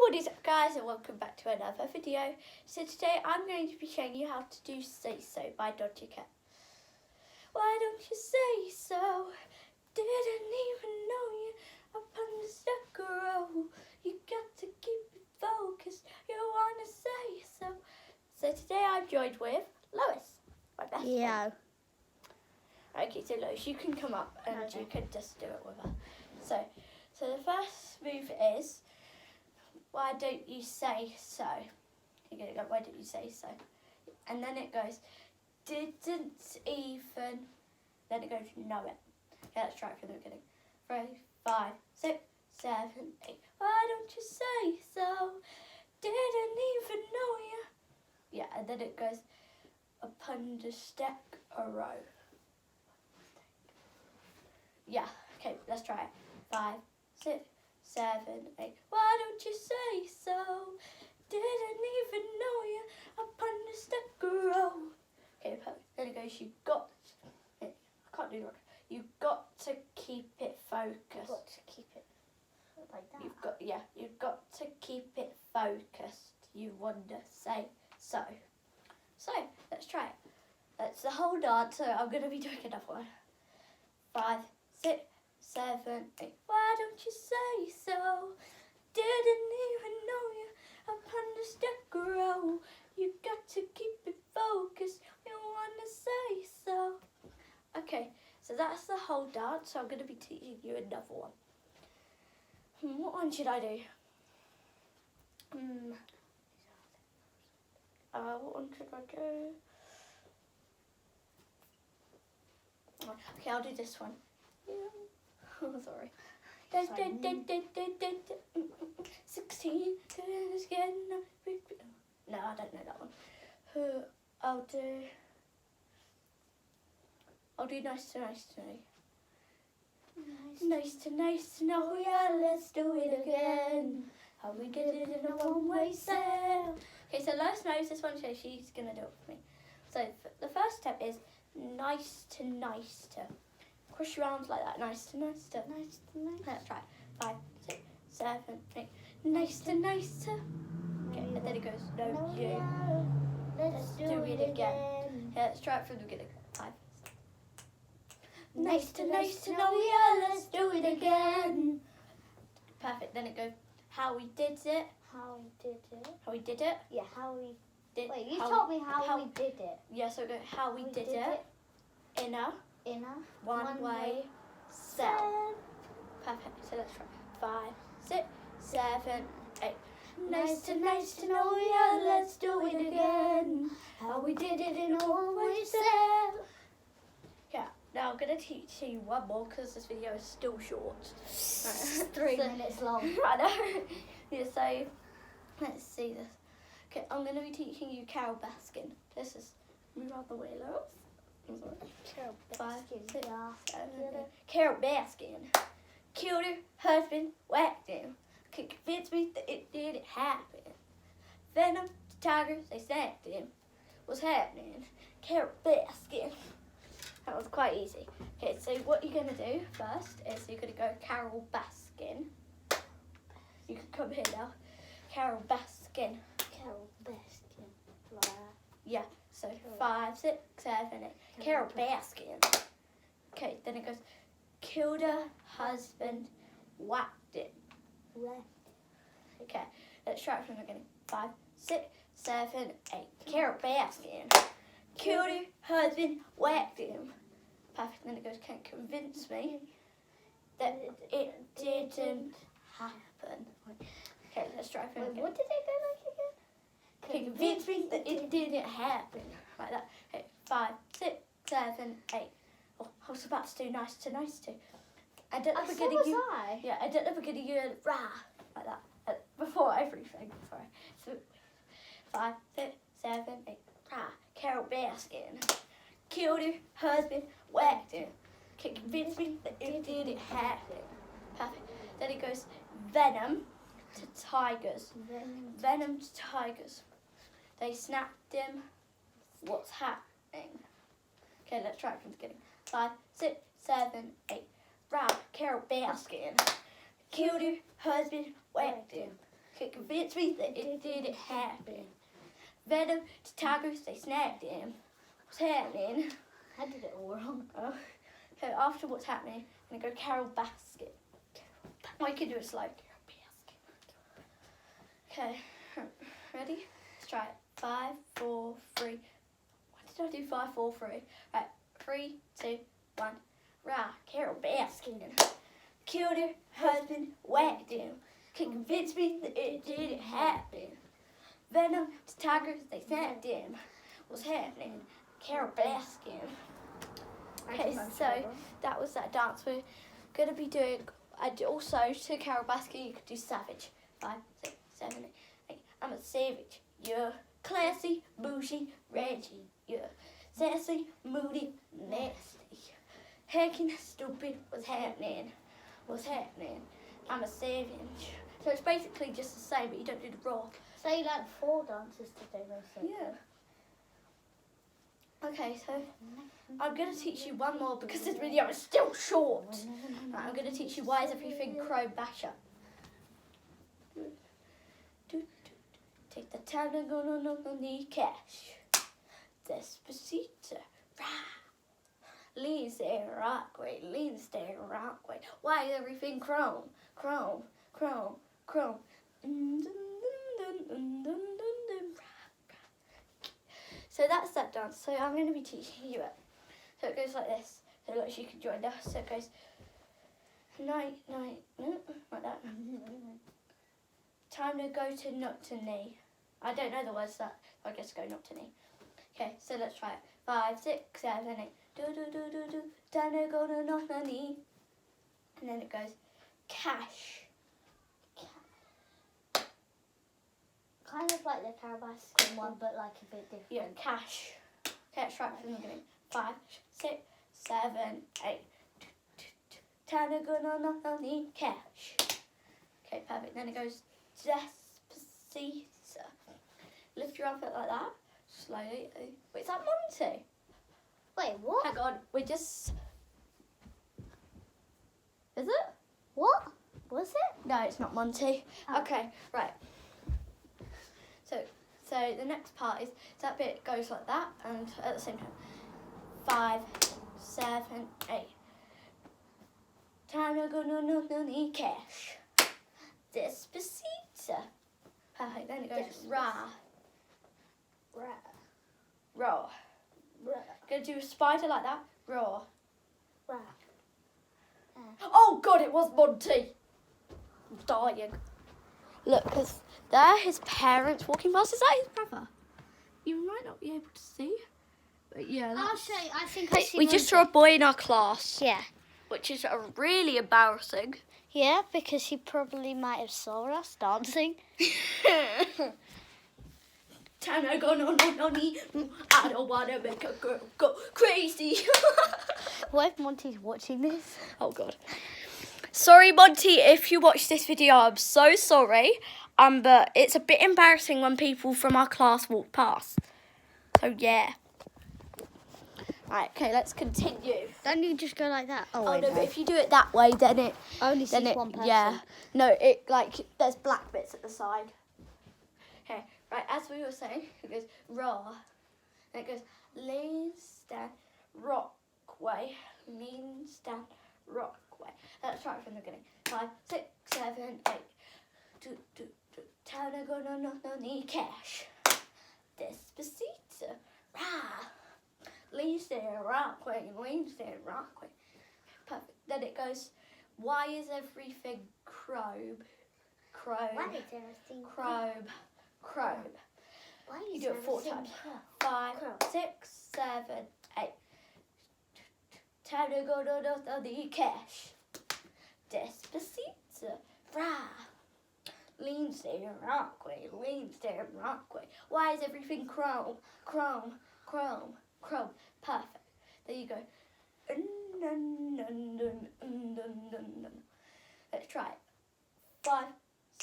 What is up, guys, and welcome back to another video. So today I'm going to be showing you how to do Say So by Doja. Why don't you say so? Didn't even know you upon the stuck row. You got to keep it focused. You wanna say so. So today I'm joined with Lois, my best friend. Okay, so Lois, you can come up and you can just do it with her. So the first move is, why don't you say so? You're going to go, why don't you say so? And then it goes, didn't even, then it goes, know it. Okay, let's try it from the beginning. 3, 5, 6, 7, 8. Why don't you say so? Didn't even know you. Yeah, and then it goes, upon the stack a row. Yeah, okay, let's try it. 5, 6, 7, 8. Why don't you say so? Didn't even know you upon the stack a row. Okay, perfect. Then it goes, you got, I can't do that. You've got to keep it focused. You've got to keep it like that. You've got to keep it focused. You want to say so. So, let's try it. That's the whole dance, so I'm going to be doing another one. 5, 6, 7, 8. Why don't you say so? Didn't even know you upon the stack a row. You got to keep it focused. You want to say so. Okay, so that's the whole dance. So I'm going to be teaching you another one. What one should I do? What one should I do? Okay, I'll do this one. Oh, sorry. 16. No, I don't know that one. I'll do nice to know. Nice to know, yeah, let's do it again. How we did it in a one-way sail. Okay, so Lois knows this one, so she's going to do it with me. So the first step is nice to. Cross your arms like that. Nice to. Let's try it. 5, 6, 7, 8. Nice to. Okay, and then it goes, no, you. Let's do it again. Yeah, let's try it from the beginning. 5. Nice to know, yeah, let's do it again. Perfect. Then it goes, how we did it. How we did it? Yeah, how we did. Wait, you told me how we did it. Yeah, so go, how we did it. In a one-way sail. Perfect. So let's try 5, 6, 7, 8. Nice to know, yeah, let's do it again. How we did it in a one-way sail. Yeah, now I'm going to teach you one more because this video is still short. 3 minutes long. I know. Yeah, so let's see this. Okay, I'm going to be teaching you Carol Baskin. This is, move out the way, Lois. I'm sorry. Carol Baskin. 5, 6, 7, 8. Carol Baskin killed her husband, whacked him. Could convince me that it didn't happen. Venom, the tigers, they snapped him. What's happening? Carol Baskin. That was quite easy. Okay, so what you're going to do first is you're going to go Carol Baskin. You can come here now. Carol Baskin. Carol Baskin. Like yeah, so 5, 6, 7, 8. Carol Baskin. Okay, then it goes, killed her husband, whacked it. Okay, let's try it from the beginning. 5, 6, 7, 8. Carol Baskin killed her husband, whacked him. Perfect. Then it goes, can't convince me that it didn't happen. Okay, let's try it from the beginning. What did they do like again? Can convince me that it didn't happen. Like that. Okay, 5, 6, 7, 8. Oh, I was about to do nice to. And at the beginning, so was I. Yeah, and at the beginning you went rah like that. Before everything. Sorry. So 5, 6, 7, 8. Rah. Carol Baskin killed her husband, whacked him. Can convince me that it didn't happen. Perfect. Then it goes Venom to tigers. Venom to tigers. They snapped him. What's happening? Okay, let's try it from the beginning. 5, 6, 7, 8. Rah, Carol Baskin killed her husband, whacked him. Can convince me that it didn't happen. Venom to tigers, they snagged him. What's happening? I did it all wrong. Oh. Okay, after what's happening, I'm going to go Carol Baskin. I can do it slow. Okay, ready? Let's try it. 5, 4, 3. Why did I do 5, 4, 3? Right, 3, 2, 1. Rah, Carol Baskin. Killed her husband, whacked him. Can convince me that it didn't happen. Venom to tigers, they snapped him. What's happening? Carol Baskin. Okay, so that was that dance. We're going to be doing, and also to Carol Baskin, you could do Savage. 5, 6, 7, 8. I'm a savage. You're classy, bougie, Reggie. You're sassy, moody, nasty. Heckin' stupid. What's happening? What's happening? I'm a savage. So it's basically just the same, but you don't do the raw. So you like 4 dances to do, basically? Yeah. Okay, so I'm going to teach you one more because this video is still short. Right, I'm going to teach you why is everything crow basher. Take the time to go on the cash. Despacito. Leans there, rock way. Leans there, rock way. Why is everything chrome? Chrome, chrome, chrome. So that's that dance. So I'm going to be teaching you it. So it goes like this. So like you can join us. So it goes night, night, like that. Time to go to not to knee. I don't know the words to that. I guess go not to knee. Okay, so let's try it. 5, 6, 7, 8. Do do do do do. Time to go to not to knee. And then it goes cash. Kind of like the Carol Baskin one, but like a bit different. Yeah, cash. Okay, let's try it from the beginning. 5, 6, 7, 8. Time to go to not to knee. Cash. Okay, perfect. Then it goes Despacito. Lift your arm out like that. Slowly. Wait, is that Monty? Wait, what? Hang on, we're just... Is it? What? Was it? No, it's not Monty. Oh. Okay, right. So the next part is that bit goes like that, and at the same time. 5, 7, 8. Time to go no need cash. Despacito. Perfect. Then it goes ra. Raw. Gonna do a spider like that. Raw. Oh God, it was Monty. I'm dying. Look, because there are his parents walking past. Is that his brother? You might not be able to see. But yeah. I'll show you. I think I see We just saw a boy in our class. Yeah. Which is really embarrassing. Yeah, because he probably might have saw us dancing. Time to go no need. I don't want to make a girl go crazy. What if Monty's watching this? Oh God. Sorry, Monty, if you watch this video, I'm so sorry. But it's a bit embarrassing when people from our class walk past. So yeah. Right, okay, let's continue. Don't you just go like that? Oh no, but if you do it that way, then it only sees one person. Yeah. No, it like there's black bits at the side. Okay, right, as we were saying, it goes raw. And it goes lean, stand, rock way. Lean, stand, rock way. Let's try it from the beginning. 5, 6, 7, 8. Do. Time to go no need cash. Despacito. Rah. Lean, stand, rock way. Lean, stand, rock way. Perfect. Then it goes, why is everything chrome? Why is everything Chrome. Why You is do it 4 everything times. chrome? 5, 6, 7, 8. Time to go to the cash. Despacito. Rah. Lean, stand, rock way. Lean, stand, rock way. Why is everything chrome? Chrome. Perfect. There you go. Let's try it. 5,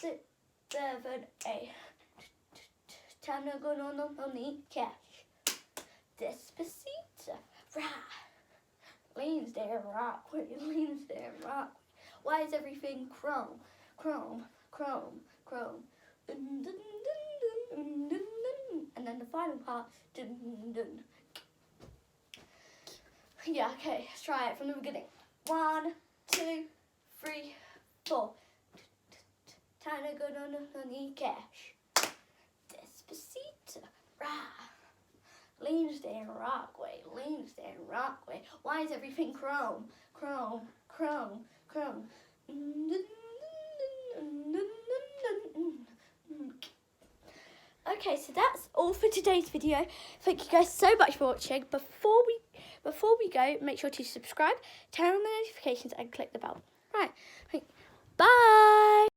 6, 7, 8. Time to go no need cash. Despacito. Rah. Leans there, rock way. Leans there, rock way. Why is everything chrome? And then the final part. Yeah, okay, let's try it from the beginning. 1, 2, 3, 4. Time to go on the cash. Despacito. Rah. Leans down Rockway. Leans down Rockway. Why is everything chrome? Chrome, chrome, chrome. Okay, so that's all for today's video. Thank you guys so much for watching. Before we go, make sure to subscribe, turn on the notifications, and click the bell. Right. Bye.